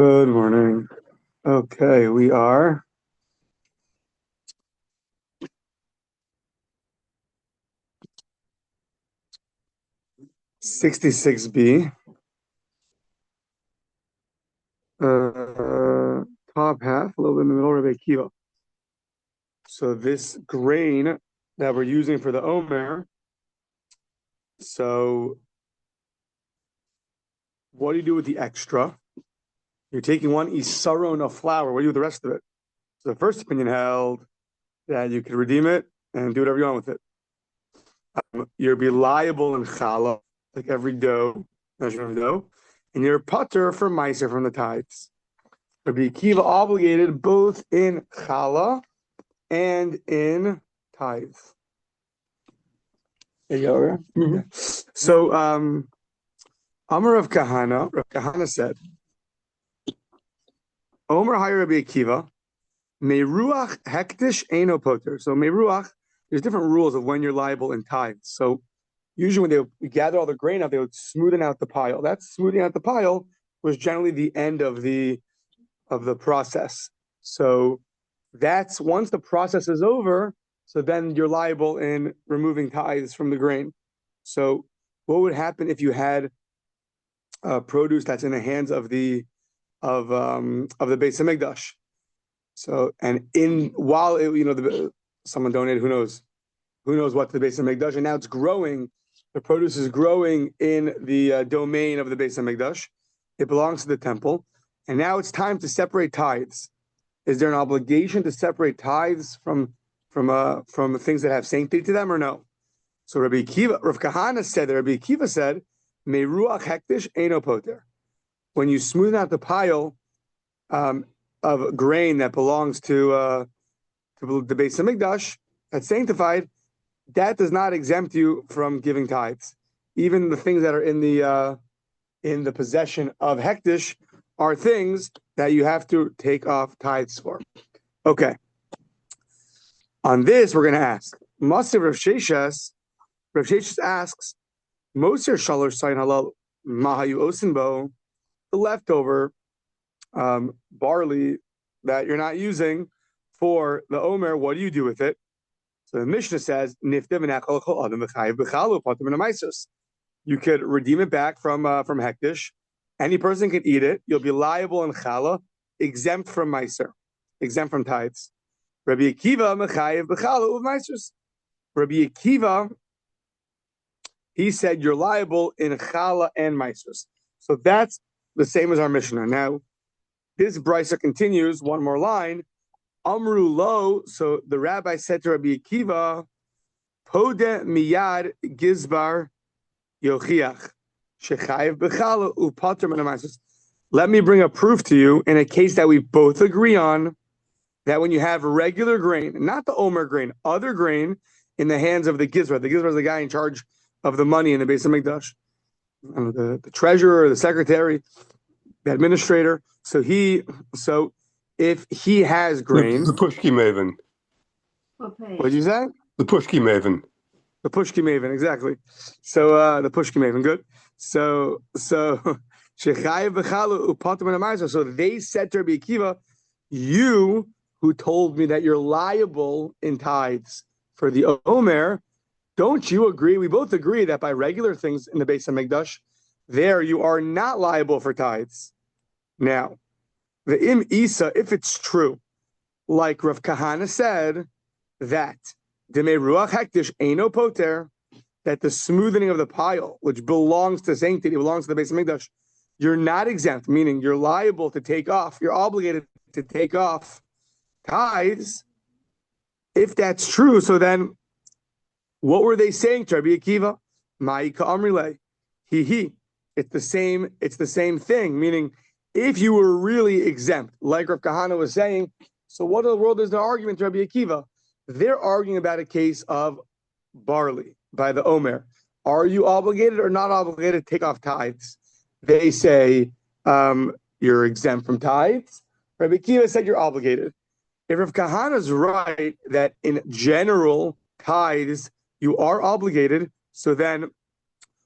Good morning. Okay, we are $66B. Top half, a little bit in the middle, Rabbi Akiva. So this grain that we're using for the Omer, so what do you do with the extra? You're taking one isaron of flour. What do you do with the rest of it? So the first opinion held that you could redeem it and do whatever you want with it. You'll be liable in challah, like every dough, measurement of dough, and you're putter for meiser from the tithes. Rabbi Akiva obligated both in challah and in tithes. There you go. Mm-hmm. Yeah. So, Amar Rav Kahana said, Omer Hay Rabbi Akiva, Meruach hektish eino poter. So Meruach, there's different rules of when you're liable in tithes. So usually when they would gather all the grain out, they would smoothen out the pile. That smoothing out the pile was generally the end of the process. So that's once the process is over, so then you're liable in removing tithes from the grain. So what would happen if you had produce that's in the hands of the Beis Hamikdash? So and while someone donated, who knows what to the Beis Hamikdash, and now it's growing. The produce is growing in the domain of the Beis Hamikdash. It belongs to the temple, and now it's time to separate tithes. Is there an obligation to separate tithes from things that have sanctity to them, or no? So Rav Kahana said that Rabbi Akiva said, "Meruach hektish eino poter." When you smooth out the pile of grain that belongs to the Beis Hamikdash that's sanctified, that does not exempt you from giving tithes. Even the things that are in the possession of hektish are things that you have to take off tithes for. Okay. On this, we're going to ask. Masiv Rav Sheshes asks, Moser shalosh sayin halal mahayu osinbo, the leftover barley that you're not using for the Omer, what do you do with it? So the Mishnah says, you could redeem it back from hektish. Any person can eat it. You'll be liable in challah, exempt from meiser, exempt from tithes. Rabbi Akiva mechayev b'challah uv meisers. Rabbi Akiva, he said you're liable in challah and meisers. So that's the same as our Mishnah. Now, this brisa continues one more line. Amru lo. So the rabbi said to Rabbi Akiva, Pode miyad gizbar yochiach shechayev b'challah upater min ha'meiser. Let me bring a proof to you in a case that we both agree on, that when you have regular grain, not the Omer grain, other grain in the hands of the gizbar is the guy in charge of the money in the Beis Hamikdash, the treasurer, the secretary, the administrator. So if he has grain, the pushki maven. What did you say? The pushki maven. The pushki maven, exactly. So the pushki maven, good. So shechayev b'chalu upater min ha'meiser. So they said to Rabbi Akiva, you who told me that you're liable in tithes for the Omer, don't you agree? We both agree that by regular things in the Beis Hamikdash, there you are not liable for tithes. Now, the im isa, if it's true, like Rav Kahana said, that demei ruach hektish eino poter, that the smoothing of the pile, which belongs to sanctity, belongs to the Beis Hamikdash, you're not exempt, meaning you're liable to take off, you're obligated to take off tithes. If that's true, so then what were they saying to Rabbi Akiva? Ma'ika amrile, he. It's the same thing, meaning if you were really exempt, like Rav Kahana was saying, so what in the world is the argument to Rabbi Akiva? They're arguing about a case of barley by the Omer. Are you obligated or not obligated to take off tithes? They say you're exempt from tithes. Rabbi Akiva said you're obligated. If Rav Kahana's right that in general tithes you are obligated, so then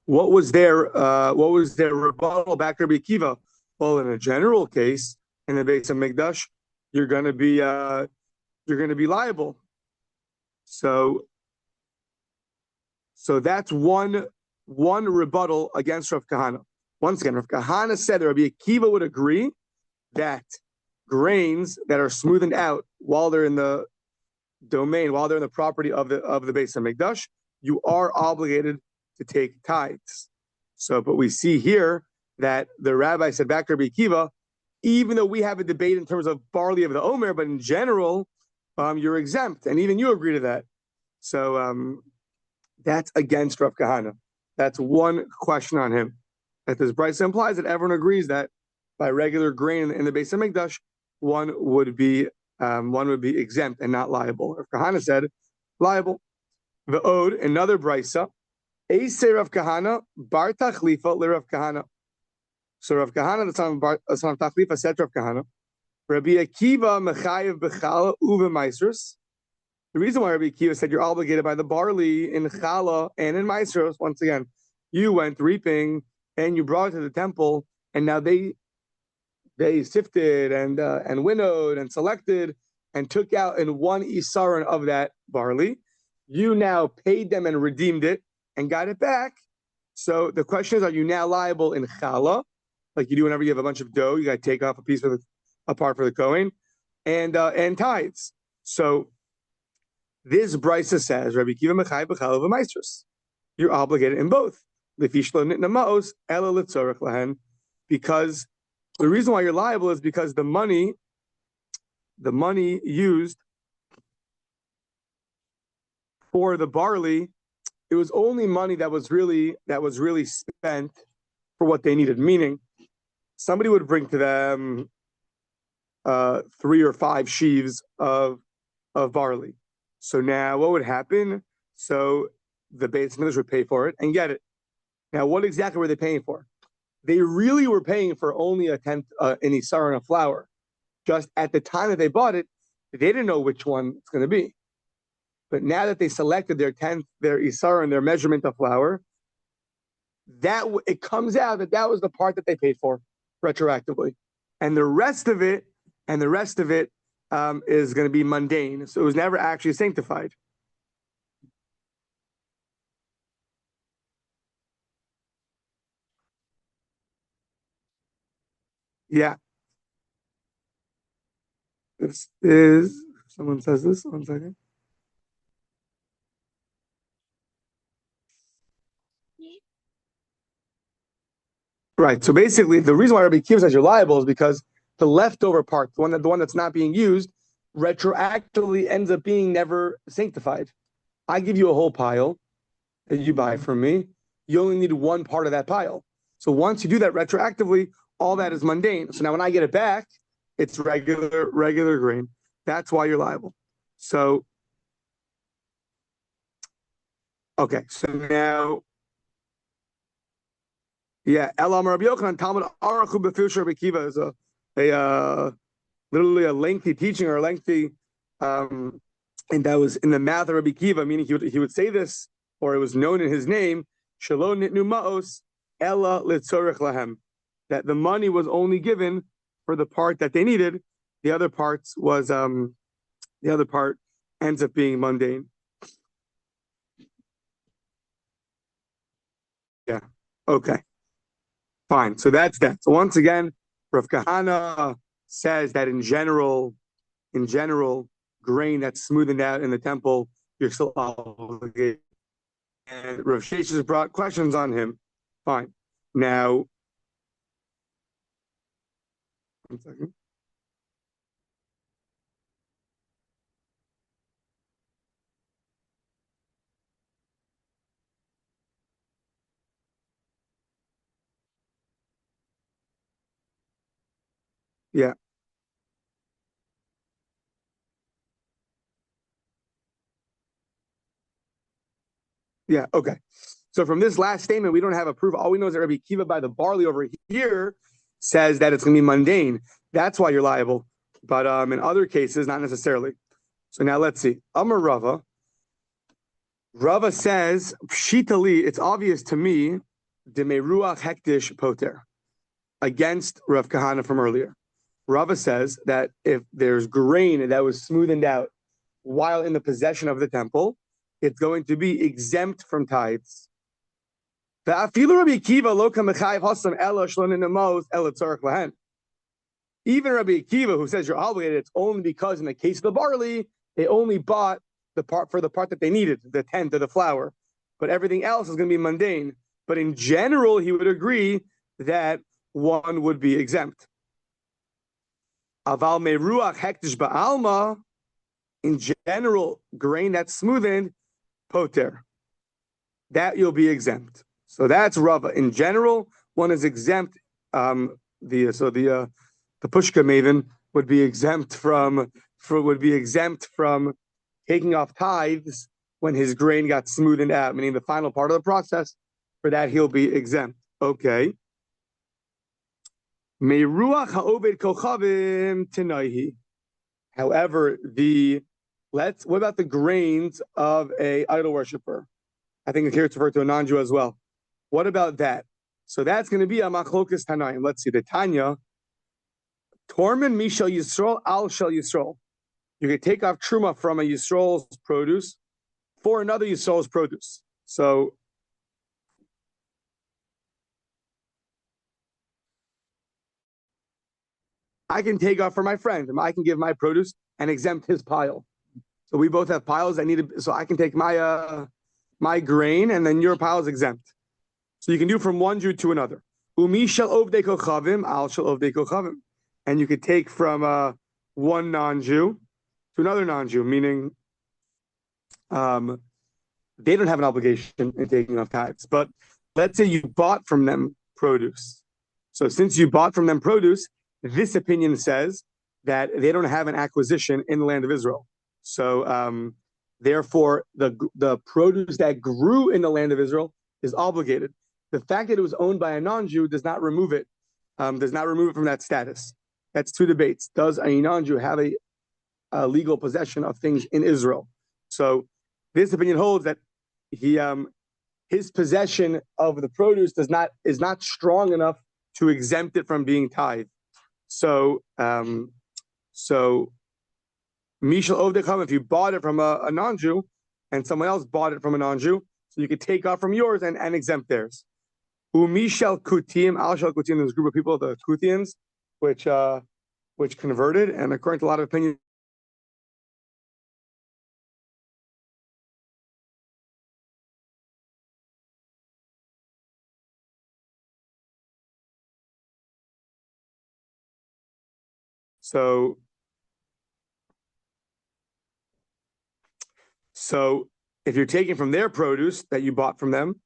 what was their rebuttal back to Rabbi Akiva? Well, in a general case, in the base of Mikdash, you're going to be liable. So that's one rebuttal against Rav Kahana. Once again, Rav Kahana said that Rabbi Akiva would agree that grains that are smoothened out while they're in the domain, while they're in the property of the base of Mikdash, you are obligated to take tithes. So, but we see here that the rabbi said back to Rabbi Akiva, even though we have a debate in terms of barley of the Omer, but in general, you're exempt, and even you agree to that. So that's against Rav Kahana. That's one question on him. That this Brisa implies that everyone agrees that by regular grain in the base of Mikdash, one would be exempt and not liable. Rav Kahana said liable. The Ode, another Brisa, Eisei Rav Kahana bar tachlifa le Rav Kahana. So Rav Kahana, the son of Tachlifa, said to Rav Kahana, Rabbi Akiva mechayev bechala uve meisrus. The reason why Rabbi Akiva said you're obligated by the barley in chala and in meisrus, once again, you went reaping and you brought it to the temple, and now they sifted and winnowed and selected and took out in one isaron of that barley. You now paid them and redeemed it and got it back. So the question is, are you now liable in chala, like you do whenever you have a bunch of dough? You got to take off a part for the Kohen, and tithes. So this Brisa says, Rabbi Kiva Mechai B'chalav V'Maestros. You're obligated in both. L'fishlo nitna ma'os ela l'tzorech lahen. Because the reason why you're liable is because the money used for the barley, it was only money that was really spent for what they needed. Meaning, somebody would bring to them 3 or 5 sheaves of barley. So now what would happen? So the base millers would pay for it and get it. Now, what exactly were they paying for? They really were paying for only a tenth an isaron of flour. Just at the time that they bought it, they didn't know which one it's going to be. But now that they selected their tenth, their isaron, their measurement of flour, that it comes out that was the part that they paid for retroactively, and the rest of it is going to be mundane. So it was never actually sanctified. Yeah. This is, someone says this, 1 second. Right. So basically, the reason why Rabbi Akiva says you're liable is because the leftover part, the one that's not being used, retroactively ends up being never sanctified. I give you a whole pile that you buy from me. You only need one part of that pile. So once you do that retroactively, all that is mundane. So now when I get it back, it's regular grain. That's why you're liable. So, okay. So now, yeah, Elam Rabbi Yochanan Talmud Arachu B'Fish Rabbi Akiva is literally a lengthy teaching or a lengthy, and that was in the math of Rabbi Akiva, meaning he would say this, or it was known in his name, Shelo Nitnu Ma'os Ella Litzorech Lahem, that the money was only given for the part that they needed. The other part ends up being mundane. Yeah. Okay. Fine. So that's that. So once again, Rav Kahana says that in general, grain that's smoothened out in the temple, you're still obligated. And Rav Sheshes has brought questions on him. Fine. Now, 1 second. Yeah. Yeah. Okay. So from this last statement, we don't have a proof. All we know is that Rabbi Akiva by the barley over here says that it's going to be mundane. That's why you're liable. But in other cases, not necessarily. So now let's see. Amar Rava. Rava says, Pshitali, it's obvious to me, Demeruach Hektish Poter. against Rav Kahana from earlier. Rava says that if there's grain that was smoothened out while in the possession of the temple, it's going to be exempt from tithes. Even Rabbi Akiva, who says you're obligated, it's only because in the case of the barley, they only bought the part that they needed, the tenth or the flour. But everything else is going to be mundane. But in general, he would agree that one would be exempt. Aval meruach hektish ba'alma, in general, grain that's smoothened, poter, that you'll be exempt. So that's Rava. In general, one is exempt. The pushka maven would be exempt from taking off tithes when his grain got smoothened out, meaning the final part of the process. For that, he'll be exempt. Okay. Meruach ha'oved kochavim tenaihi. However, what about the grains of a idol worshiper? I think here it's referred to a non-Jew as well. What about that? So that's going to be a machlokas tanaim. Let's see, the Tanya. Tormin mishal Yisrael al shel Yisrael. You can take off truma from a Yisrael's produce for another Yisrael's produce. So I can take off for my friend, and I can give my produce and exempt his pile. So we both have piles. So I can take my grain, and then your pile is exempt. So you can do from one Jew to another. Umi shel ovdei kochavim, al shel ovdei kochavim, and you could take from one non-Jew to another non-Jew, meaning they don't have an obligation in taking off tithes. But let's say you bought from them produce. So since you bought from them produce, this opinion says that they don't have an acquisition in the land of Israel. So therefore, the produce that grew in the land of Israel is obligated. The fact that it was owned by a non-Jew does not remove it from that status. That's two debates. Does a non-Jew have a legal possession of things in Israel? So this opinion holds that his possession of the produce is not strong enough to exempt it from being tithed. So Mishal Ovdecham, if you bought it from a non-Jew and someone else bought it from a non-Jew, so you could take off from yours and exempt theirs. Umishal Kutim, Al Shal Kutim, there's a group of people, the Kutians, which converted, and according to a lot of opinions, So if you're taking from their produce that you bought from them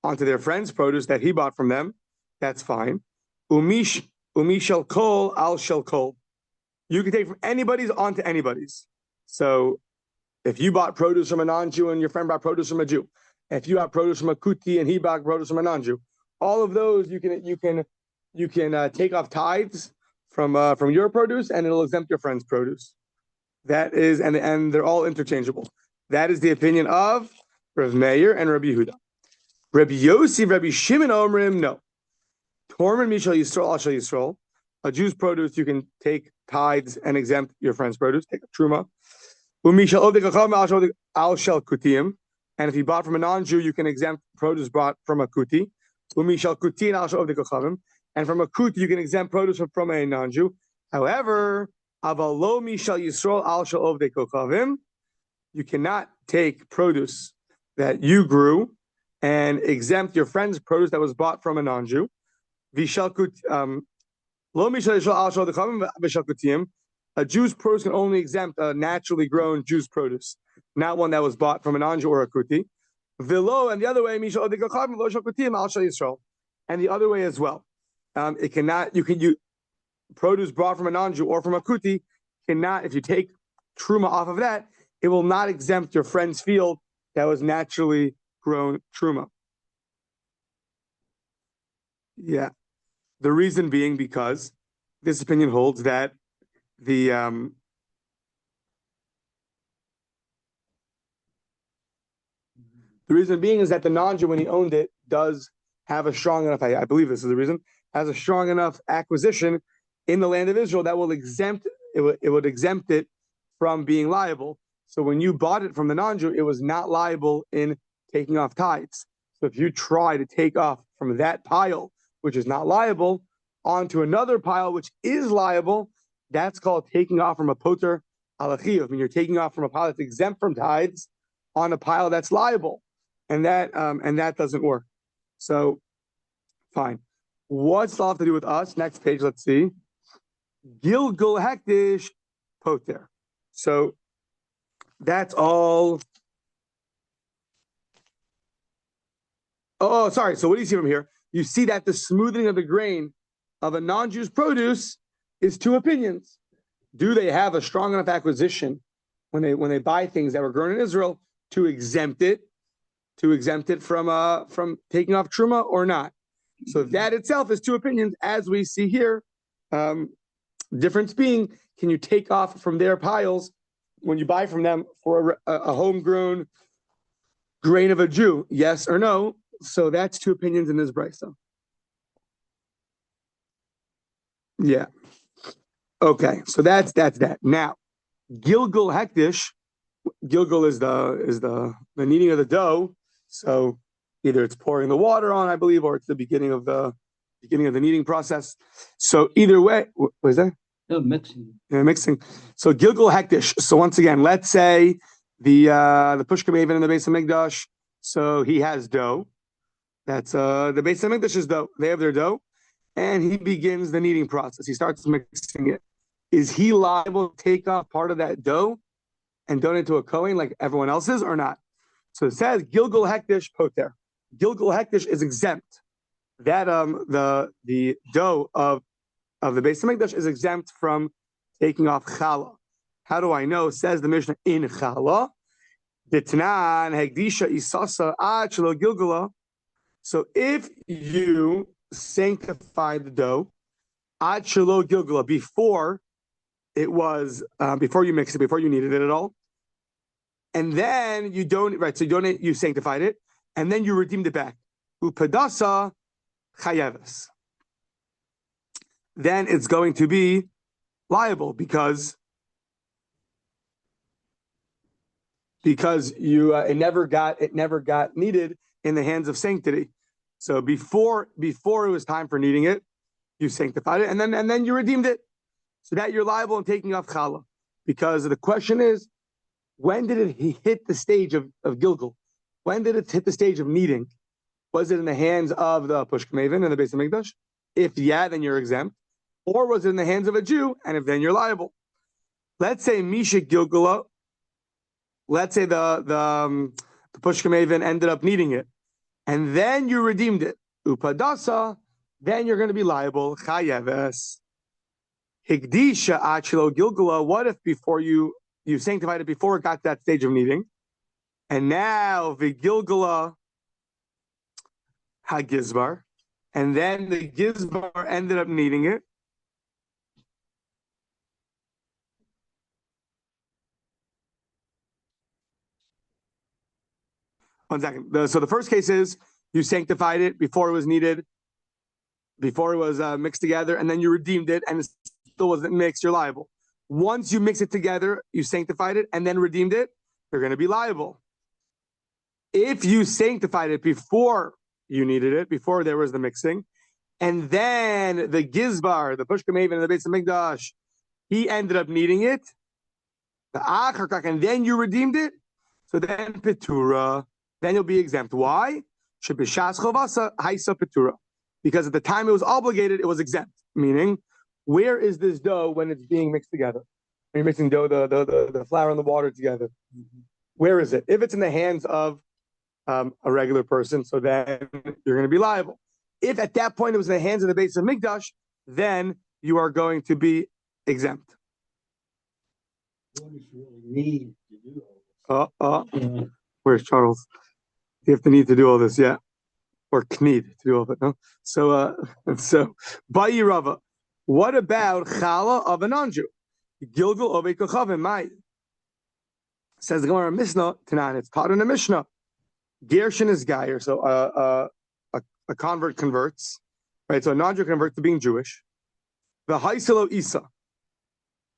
onto their friend's produce that he bought from them, that's fine. Umish shel kol al shel kol. You can take from anybody's onto anybody's. So if you bought produce from a non-Jew and your friend bought produce from a Jew, if you bought produce from a Kuti and he bought produce from a non-Jew, all of those you can take off tithes from your produce, and it'll exempt your friend's produce. That is, and they're all interchangeable. That is the opinion of Rav Meir and Rabbi Yehuda. Rabbi Yossi, Rabbi Shimon Omrim, no. Tormin Mishal Yisrael, Al Shel Yisrael. A Jew's produce, you can take tithes and exempt your friend's produce. Take a truma. Umishal Ovdei Kochavim, Al Shel Kutiyim. And if you bought from a non-Jew, you can exempt produce bought from a Kuti. Umishal Kutin, Al Shel Ovdei Kochavim. And from a Kuti, you can exempt produce from a non-Jew. However, Avalo Mishal Yisrael, Al Shel Ovdei Kochavim. You cannot take produce that you grew and exempt your friend's produce that was bought from a non-Jew. A Jew's produce can only exempt a naturally grown Jew's produce, not one that was bought from a non-Jew or a Kuti. And the other way, and the other way as well. It cannot. You produce brought from a non-Jew or from a Kuti cannot. If you take truma off of that, it will not exempt your friend's field that was naturally grown truma. Yeah. The reason being because this opinion holds that the reason being is that the non-Jew, when he owned it, does have a strong enough, I believe this is the reason, has a strong enough acquisition in the land of Israel that will exempt it would exempt it from being liable. So when you bought it from the non-Jew, it was not liable in taking off tithes. So if you try to take off from that pile, which is not liable, onto another pile which is liable, that's called taking off from a poter alachiyuv. I mean, you're taking off from a pile that's exempt from tithes on a pile that's liable, and that doesn't work. So, fine. What's all have to do with us? Next page, let's see. Gilgul hektish poter. So that's all. Oh, sorry. So what do you see from here? You see that the smoothing of the grain of a non-Jew's produce is two opinions. Do they have a strong enough acquisition when they buy things that were grown in Israel to exempt it from taking off truma or not? So that itself is two opinions, as we see here. Difference being, can you take off from their piles when you buy from them for a homegrown grain of a Jew? Yes or no? So that's two opinions in this brisa. Yeah. Okay. So that's that. Now, Gilgul hektish. Gilgul is the kneading of the dough. So either it's pouring the water on, I believe, or it's the beginning of the kneading process. So either way, what is that? No, mixing. Yeah, mixing. So Gilgul hektish. So once again, let's say the Pushka Maven in the Beis Hamikdash. So he has dough. That's the Beis Hamikdash is dough. They have their dough, and he begins the kneading process. He starts mixing it. Is he liable to take off part of that dough and donate to a Kohen like everyone else is, or not? So it says Gilgul hektish poter. Gilgul hektish is exempt. That the dough of the Beis Hamikdash is exempt from taking off challah. How do I know? Says the Mishnah in challah. Ditnan hegdisha isasa ad shelo gilgula. So if you sanctify the dough ad shelo gilgula before it was before you mixed it, before you kneaded it at all, and then you don't you sanctified it, and then you redeemed it back. Upadasa chayeves. Then it's going to be liable because you it never got kneaded in the hands of sanctity. So before it was time for kneading it, you sanctified it, and then you redeemed it. So that you're liable in taking off challah. Because the question is, when did it hit the stage of Gilgul? When did it hit the stage of kneading? Was it in the hands of the Pushka Maven in the Beis Hamikdash? If yeah, then you're exempt. Or was it in the hands of a Jew? And if then you're liable. Let's say Misha Gilgula. Let's say the Pushka Maven ended up kneading it, and then you redeemed it. Upadasa, then you're going to be liable. Chayeves. Higdisha achilo Gilgula. What if before you sanctified it before it got to that stage of kneading, and now the Gilgula hagizbar, and then the gizbar ended up kneading it. One second. So the first case is you sanctified it before it was kneaded, before it was mixed together, and then you redeemed it, and it still wasn't mixed. You're liable. Once you mix it together, you sanctified it, and then redeemed it, you're going to be liable. If you sanctified it before you kneaded it, before there was the mixing, and then the gizbar, the Pushka Maven, and the Beis Hamikdash, he ended up kneading it, and then you redeemed it, so then Petura, then you'll be exempt. Why? Because at the time it was obligated, it was exempt. Meaning, where is this dough when it's being mixed together? When you're mixing dough, the flour and the water together. Where is it? If it's in the hands of a regular person, so then you're going to be liable. If at that point it was in the hands of the Beis Hamikdash, then you are going to be exempt. Where's Charles? You have to need to do all this, yeah, or kneed to do all of it. No, so Bayirava. What about challah of a non-Jew? Gilgul ovei kochavim mai. Says the Gemara Mishnah Tanan. It's taught in the Mishnah. Gershon is Geyer, so a convert converts, right? So a non-Jew converts to being Jewish. The Haisilo Isa,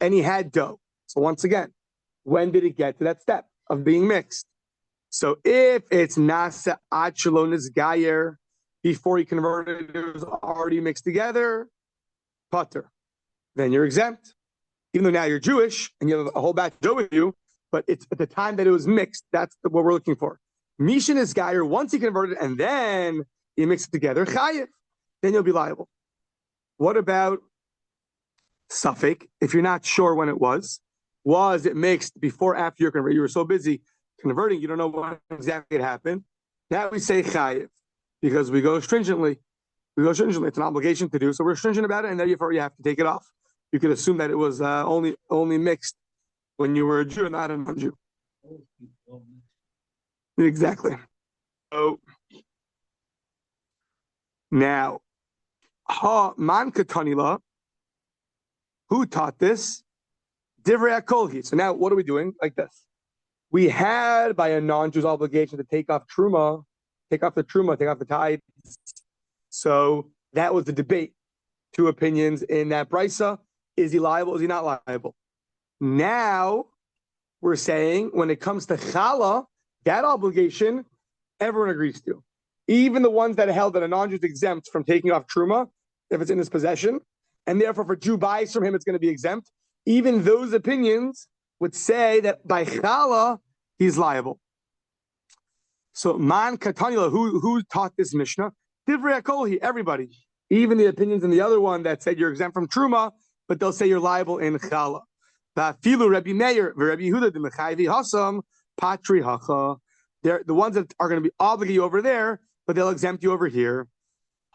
and he had dough. So once again, when did it get to that step of being mixed? So if it's Nasa Achalonis Gayer, before he converted, it was already mixed together, Putter, then you're exempt. Even though now you're Jewish and you have a whole batch of dough with you, but it's at the time that it was mixed, that's what we're looking for. Mishin is Gayer, once he converted and then he mixed it together, Chayev, then you'll be liable. What about Suffolk, if you're not sure when it was it mixed before, after you're converted? You were so busy converting, you don't know when exactly it happened. Now we say chayiv because we go stringently. It's an obligation to do, so we're stringent about it, and therefore you have to take it off. You could assume that it was only mixed when you were a Jew and not a non-Jew. Exactly. So now, man katanila. Who taught this? Divrei HaKolhi. So now what are we doing? Like this. We had, by a non-Jew's obligation, to take off the tithe. So that was the debate. Two opinions in that brisa. Is he liable? Is he not liable? Now we're saying when it comes to challah, that obligation, everyone agrees to. Even the ones that held that a non-Jew is exempt from taking off truma, if it's in his possession, and therefore if a Jew buys from him, it's going to be exempt. Even those opinions would say that by challah, he's liable. So man katanila, who taught this Mishnah? Divrei HaKolhi, everybody. Even the opinions in the other one that said you're exempt from truma, but they'll say you're liable in challah. V'afilu Rabbi Meir v'Rabbi Yehuda d'mechayvi hasam patri hacha. They're the ones that are going to be obligated you over there, but they'll exempt you over here.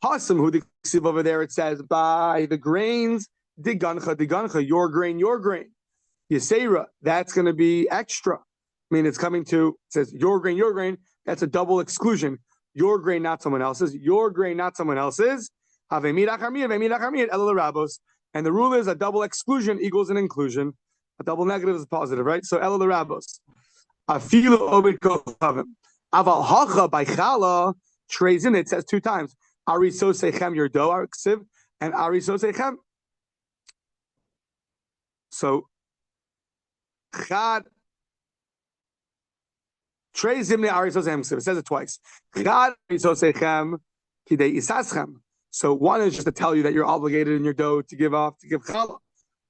Hasam who the over there, it says by the grains digancha, your grain. Yisera, that's going to be extra. I mean, it's coming to, it says your grain. That's a double exclusion. Your grain, not someone else's. Your grain, not someone else's. And the rule is a double exclusion equals an inclusion. A double negative is positive, right? So el rabos. Afilu obed kochavim. Aval hacha by chala trays in. It says two times. Ariso sechem your dough arksiv and ariso sechem. So chad trays zimne ariso sechem. It says it twice. Chad ariso sechem kidei isaschem. So one is just to tell you that you're obligated in your dough to give challah.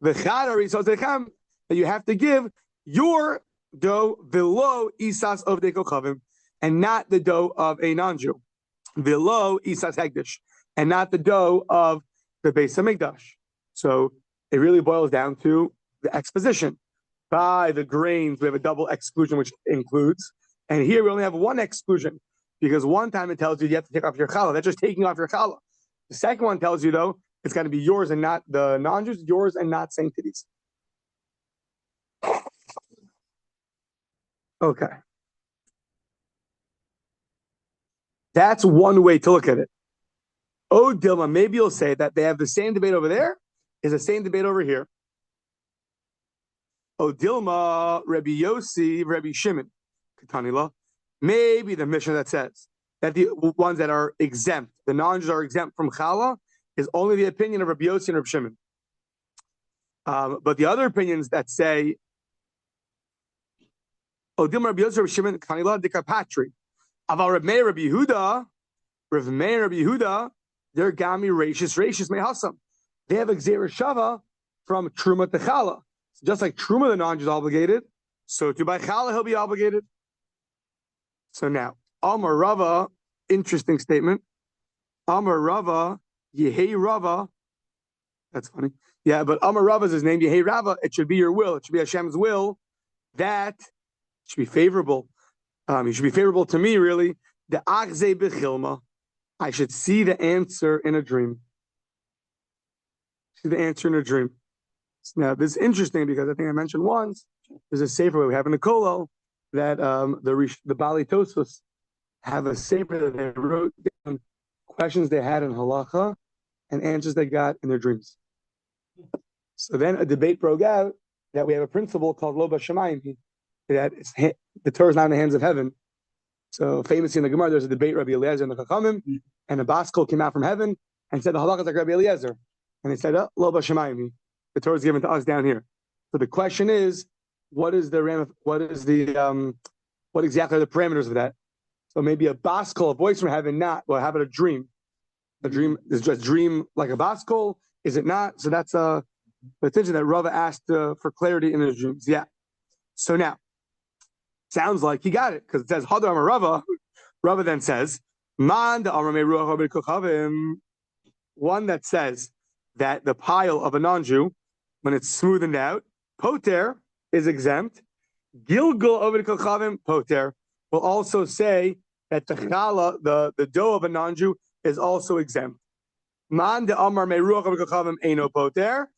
The chad ariso sechem that you have to give your dough below isas of de kochavim and not the dough of a non-Jew. Below isas hegdish and not the dough of the Beis Hamikdash. So it really boils down to the exposition. By the grains, we have a double exclusion, which includes, and here we only have one exclusion because one time it tells you have to take off your challah. That's just taking off your challah. The second one tells you though it's going to be yours and not the non-Jews, yours and not sanctities. Okay. That's one way to look at it. Oh, Dilma, maybe you'll say that they have the same debate over there, is the same debate over here. Oh, Dilma, Rabbi Yossi, Rabbi Shimon, Katanila. Maybe the Mishnah that says that the ones that are exempt, the non-Jews are exempt from challah, is only the opinion of Rabbi Yossi and Rabbi Shimon. But the other opinions that say, oh, Dilma, Rabbi Yossi, Rabbi Shimon, Katanila, Dikapatri. Aval Rav Meir, Rabbi Yehuda, they're gami rachis mehasam. They have a gzera shava from truma to challah. So just like truma, the non-Jew is obligated, so to by challah he'll be obligated. So now, Amar Rava, interesting statement. Amar Rava, Yehei Rava. That's funny. Yeah, but Amar Rava is his name. Yehei Rava. It should be your will. It should be Hashem's will. That should be favorable. It should be favorable to me, really. The achze bechilma. I should see the answer in a dream. See the answer in a dream. Now, this is interesting because I think I mentioned once, there's a sefer we have in the Kollel that the Bali Tosos have a sefer that they wrote down questions they had in halacha and answers they got in their dreams. So then a debate broke out that we have a principle called Lo B'Shamayim, that the Torah is not in the hands of heaven. So famously in the Gemara, there's a debate, Rabbi Eliezer and the Chachamim, and a Baskol came out from heaven, and said the halakha is like Rabbi Eliezer. And they said, oh, lo b'shamayim. The Torah is given to us down here. So the question is, what exactly are the parameters of that? So maybe a baskol, a voice from heaven, not. Well, how about a dream? A dream is just a dream like a baskol? Is it not? So that's the attention that Rava asked for clarity in his dreams. Yeah. So now, sounds like he got it because it says Hadar Amar Rava. Rava then says, Man da Amar Meruach Abed Kochavim. One that says that the pile of a non-Jew, when it's smoothened out, poter is exempt. Gilgul Abed Kochavim poter will also say that the challah, the dough of a non-Jew, is also exempt. Man de Amar Meruach Abed Kochavim Eino poter.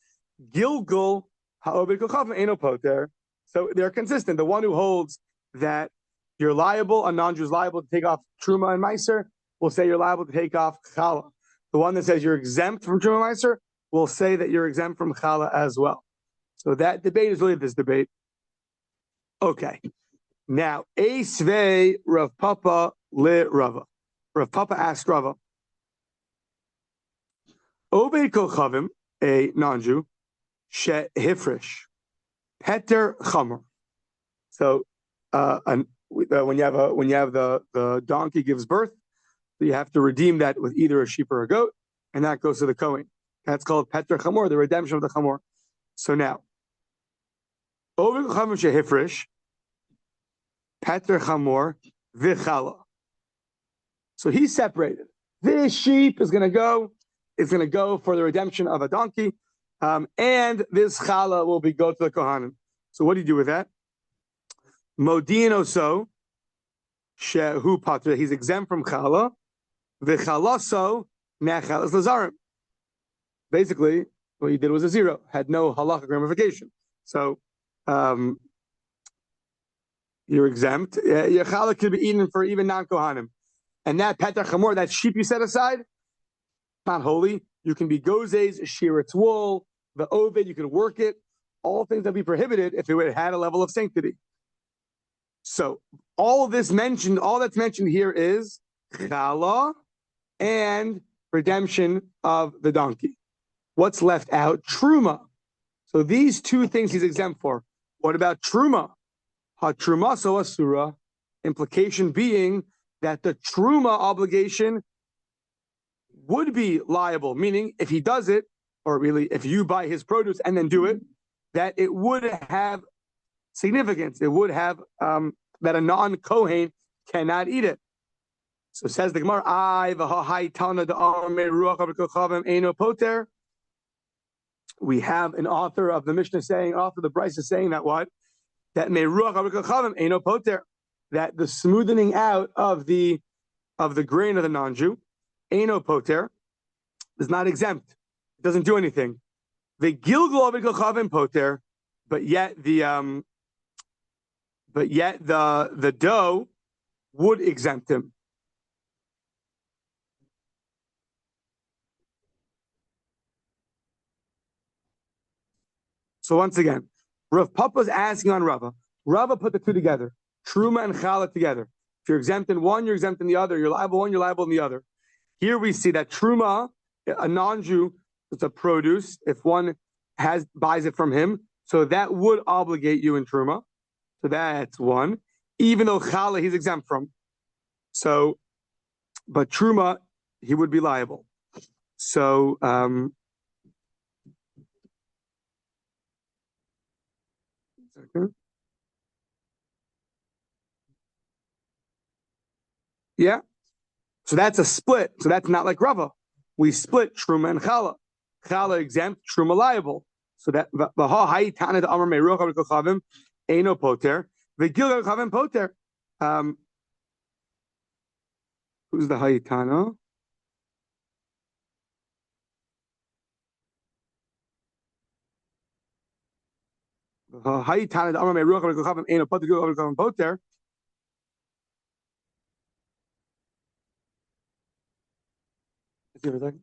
Gilgul Ha'obed Kochavim Eino poter. So they're consistent. The one who holds that you're liable, a non-Jew is liable to take off Truma and Meiser, will say you're liable to take off Challah. The one that says you're exempt from Truma and Meiser will say that you're exempt from Challah as well. So that debate is really this debate. Okay. Now, Eisvei Rav Papa le Rava. Rav Papa asked Rava, Obed Kochavim, a non-Jew, she hifresh, Peter Chamor. So when you have the donkey gives birth, you have to redeem that with either a sheep or a goat, and that goes to the Kohen. That's called Peter Chamor, the redemption of the Chamor. So now, Oved Chamor shehifresh, Peter Chamor vichala. So he's separated. This sheep is going to go for the redemption of a donkey, and this chala will go to the Kohanim. So what do you do with that? Modin oso shehu patra. He's exempt from chala. V'chalaso nechalas lazarim. Basically, what he did was a zero, had no halachic ramification. So you're exempt. Your chala could be eaten for even non-kohanim. And that petar chamor, that sheep you set aside, not holy. You can be gozes, shear its wool, the ovid, you can work it. All things that be prohibited if it had a level of sanctity. So all that's mentioned here is chala and redemption of the donkey. What's left out? Truma. So these two things he's exempt for. What about truma? Ha-truma so asura. Implication being that the truma obligation would be liable, meaning if he does it, or really if you buy his produce and then do it, that it would have significance. It would have that a non-Kohen cannot eat it. So says the Gemara, poter. We have an author of the Mishnah saying, author of the Bryce is saying that what? That meruach abekochavim eino poter. That the smoothing out of the grain of the non-Jew, eino poter, is not exempt. It doesn't do anything. The gilgul abekochavim poter, but yet the dough would exempt him. So once again, Rav Papa's asking on Rava. Rava put the two together, Truma and Chala together. If you're exempt in one, you're exempt in the other. You're liable one, you're liable in the other. Here we see that Truma, a non-Jew, it's a produce. If one buys it from him, so that would obligate you in Truma. So that's one. Even though Chala he's exempt from. So, but Truma, he would be liable. So, yeah. So that's a split. So that's not like Rava. We split Truma and Chala. Chala exempt, Truma liable. So that Eino poter. V'gilgal chavim poter. Who's the Hayitana? Hayitana the Amar meruach v'gilgal chavim eino poter. Gilgal chavim poter. Let's see for a second.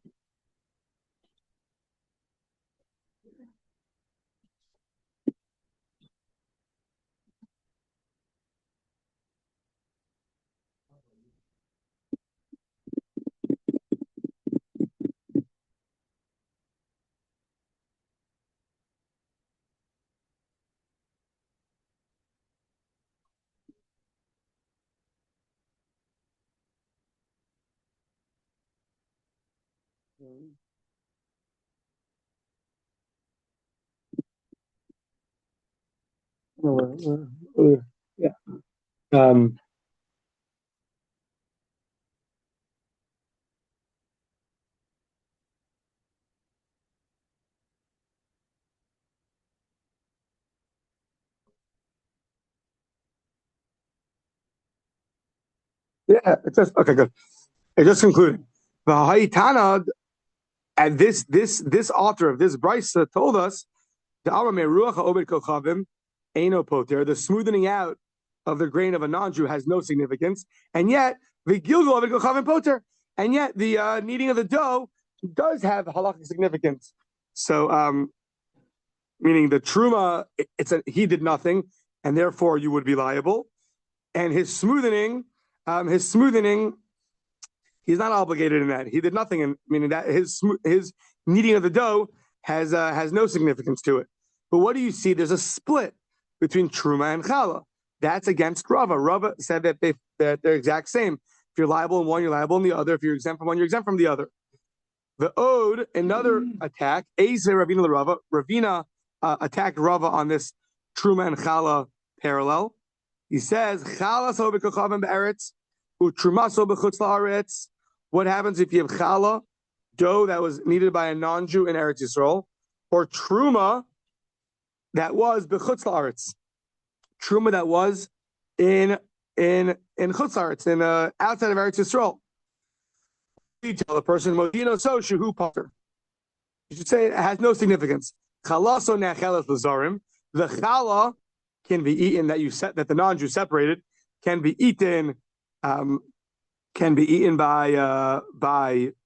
Yeah. Um, yeah, it says okay, good. It just concluded. The Haitana, and this author of this brisa told us the the smoothing out of the grain of a non-Jew has no significance, and yet the gilgal of it poter, and yet the kneading of the dough does have halakhic significance. So, meaning the truma, he did nothing, and therefore you would be liable, and his smoothing, he's not obligated in that. He did nothing, and meaning that his kneading of the dough has no significance to it. But what do you see? There's a split between truma and challah. That's against Rava. Rava said that they're exact same. If you're liable in one, you're liable in the other. If you're exempt from one, you're exempt from the other. The Ode, another attack. Ezer Ravina Rava. Ravina attacked Rava on this truma and challah parallel. He says challah so b'kochavim be'eretz u'truma so b'chutz la'aretz. What happens if you have challah, dough that was kneaded by a non-Jew in Eretz Yisrael, or truma that was b'chutz la'aretz, truma that was in chutz la'aretz, in outside of Eretz Yisrael? You tell the person modino so shehu potter. You should say it has no significance. Challah so necheles l'zarim. The challah can be eaten that the non-Jew separated can be eaten. By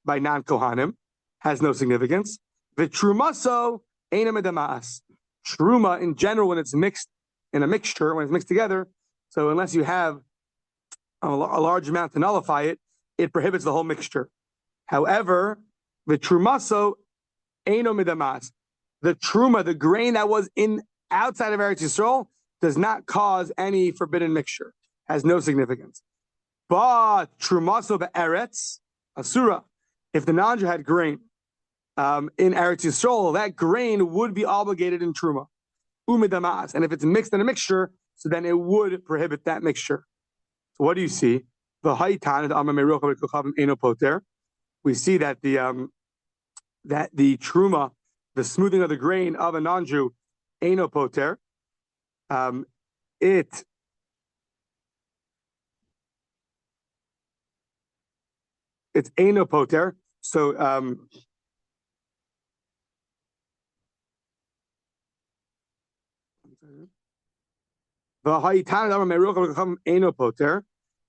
non-kohanim, has no significance. The trumaso ain't a medamas. Truma in general, when it's mixed in a mixture, when it's mixed together, so unless you have a large amount to nullify it, it prohibits the whole mixture. However, the trumaso ain't a medamas. The truma, the grain that was in outside of Eretz Yisrael, does not cause any forbidden mixture. Has no significance. But trumaso be'eretz asura, if the non-Jew had grain in Eretz Yisrael, that grain would be obligated in truma, umidamas. And if it's mixed in a mixture, so then it would prohibit that mixture. So what do you see? The haitan eno poter. We see that the truma, the smoothing of the grain of a non-Jew, eno poter. It's eno poter. So the ha'itan eno poter,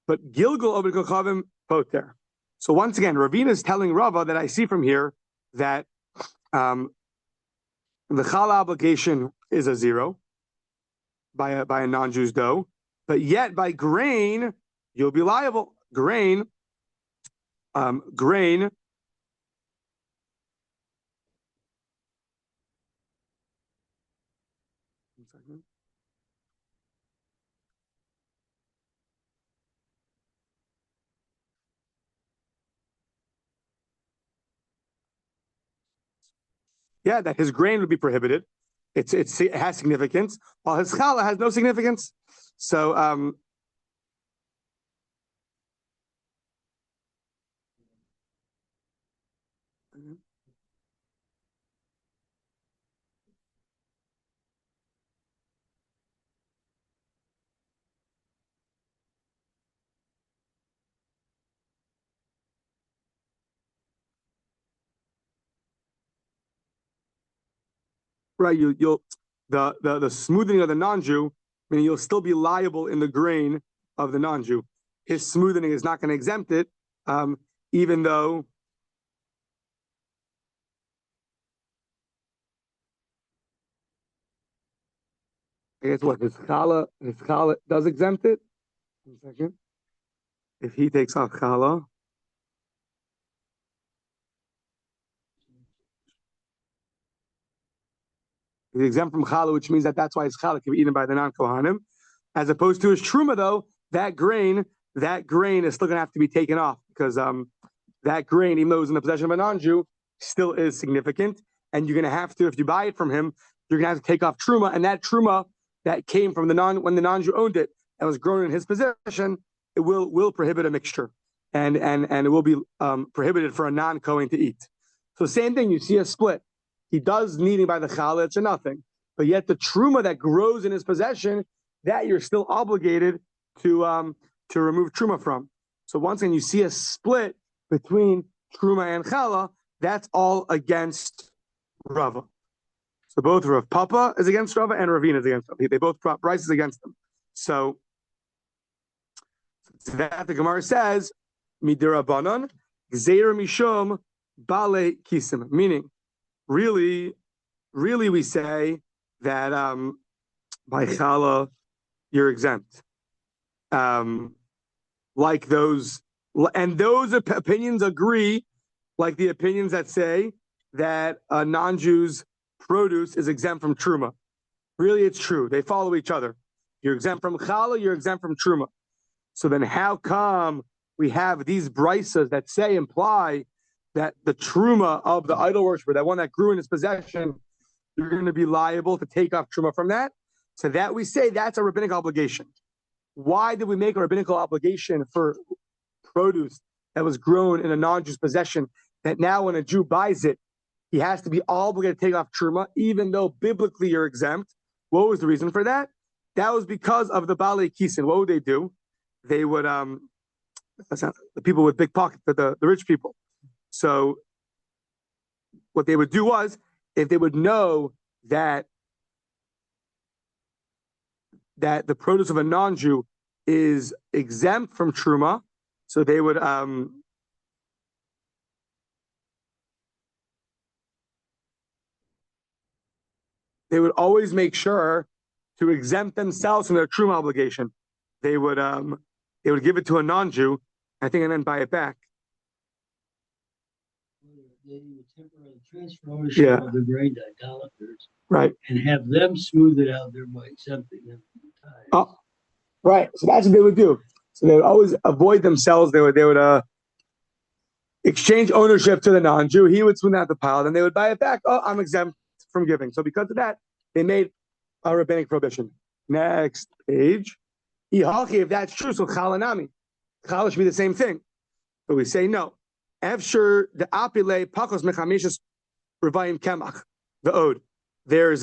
but gilgal of kochavim poter. So once again, Ravina is telling Rava that I see from here that the challah obligation is a zero by a non-Jew's dough, but yet by grain you'll be liable. Grain. Yeah, that his grain would be prohibited. It has significance, while his challah has no significance. So right, you'll the smoothing of the non-Jew, meaning you'll still be liable in the grain of the non-Jew. His smoothing is not going to exempt it, even though I guess what his challah does exempt it. 1 second. If he takes off challah, he's exempt from challah, which means that's why his challah can be eaten by the non-kohanim, as opposed to his truma. Though that grain is still going to have to be taken off because that grain, even though it was in the possession of a non-Jew, still is significant. And you're going to have to, if you buy it from him, you're going to have to take off truma. And that truma that came from when the non-Jew owned it and was grown in his possession, it will prohibit a mixture. And it will be prohibited for a non-Kohen to eat. So same thing, you see a split. He does kneading by the chalitz or nothing. But yet the truma that grows in his possession, that you're still obligated to remove truma from. So once again, you see a split between truma and challah, that's all against Rava. So both Rav Papa is against Rava and Ravina is against Rava. They both brought prices against them. So that the Gemara says, Midirabanan, Gzeira Mishum, Bale Kisim. Meaning, really we say that by challah, you're exempt. Like those, and those opinions agree, like the opinions that say that a non-Jew's produce is exempt from truma. Really, it's true. They follow each other. You're exempt from challah, you're exempt from truma. So then how come we have these brisas that imply that the truma of the idol worshiper, that one that grew in his possession, you're going to be liable to take off truma from that? So that we say that's a rabbinic obligation. Why did we make a rabbinical obligation for produce that was grown in a non-Jew's possession, that now when a Jew buys it, he has to be obligated to take off truma, even though biblically you're exempt? What was the reason for that? That was because of the Balei Kisin. What would they do? They would, the people with big pockets, the rich people. So what they would do was, if they would know that the produce of a non-Jew is exempt from truma, so they would always make sure to exempt themselves from their truma obligation. They would give it to a non-Jew, I think, and then buy it back. They would temporarily transfer ownership of the grain to idolaters, right, and have them smooth it out, thereby exempting them from the tithe. Oh, right. So that's what they would do. So they would always avoid themselves. They would exchange ownership to the non-Jew. He would smooth out the pile, then they would buy it back. Oh, I'm exempt from giving. So because of that, they made a rabbinic prohibition. Next page. If that's true, so chalanami. Chala should be the same thing. But we say no. Efshir the apile pakos mechamishus revayim kemach the ode. There's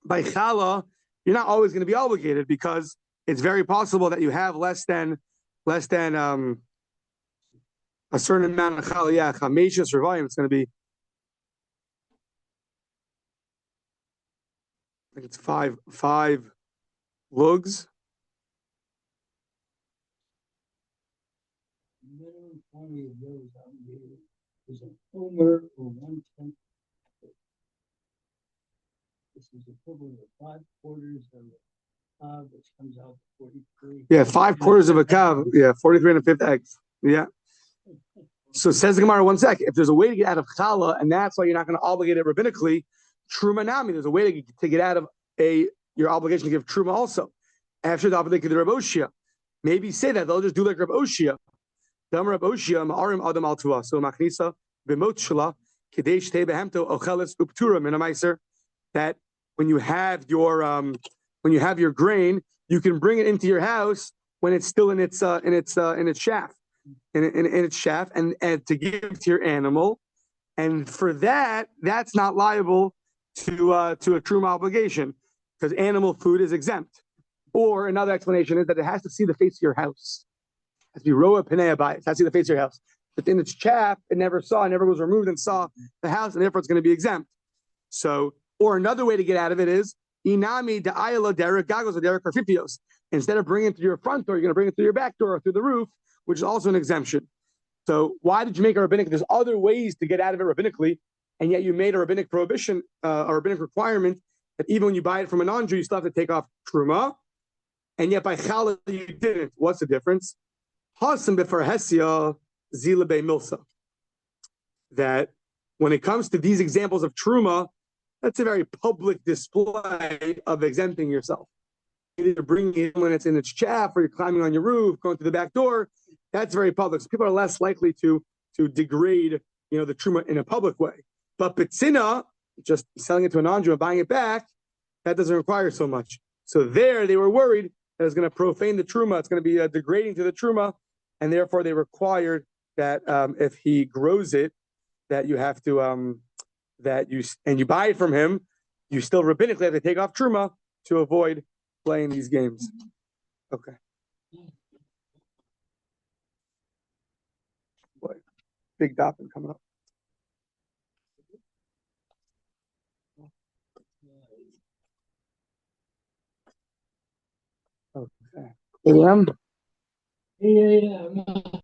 by chala, you're not always going to be obligated, because it's very possible that you have less than a certain amount of chala. Yeah, chamishus revayim. It's going to be, I think it's five lugs. Minimum quantity of those obligated is an omer or 1/10. This is equivalent to 5 quarters of a kav, which comes out to 43. Yeah, 5 quarters of a kav. Yeah, 43 and a fifth eggs. Yeah. So says the Gemara, 1 second. If there's a way to get out of challah, and that's why you're not going to obligate it rabbinically, truma nami, there's a way to get out of your obligation to give truma also. After the obligation to Rabbi Oshia, maybe say that they'll just do like Rabbi Oshia. Rabbi Oshia ma'arim adam al tuah. So machnisa b'mot shela kedei shtei behemto ocheles uptura min hamaiser. That when you have your grain, you can bring it into your house when it's still in its shaft, in its shaft, and to give to your animal, and for that, that's not liable to a truma obligation, because animal food is exempt. Or another explanation is that it has to see the face of your house. It has to be roa penea by it. It has to see the face of your house. But in its chaff, it never was removed and saw the house, and therefore it's going to be exempt. So, or another way to get out of it is inami da'ayla derek gagos or derek carfipios. Instead of bringing it to your front door, you're going to bring it through your back door or through the roof, which is also an exemption. So why did you make a rabbinic? There's other ways to get out of it rabbinically, and yet you made a rabbinic prohibition, a rabbinic requirement that even when you buy it from a non-Jew, you still have to take off truma, and yet by challah you didn't. What's the difference? Hasim b'far hesia zila milsa. That when it comes to these examples of truma, that's a very public display of exempting yourself. Either bringing it when it's in its chaff, or you're climbing on your roof, going through the back door. That's very public. So people are less likely to to degrade, the truma in a public way. But betzina, just selling it to a non-Jew and buying it back, that doesn't require so much. So there, they were worried that it's going to profane the truma. It's going to be degrading to the truma, and therefore they required that if he grows it, that you have to you buy it from him, you still rabbinically have to take off truma to avoid playing these games. Okay. Boy, big dopping coming up. Okay. 8 a.m. Yeah.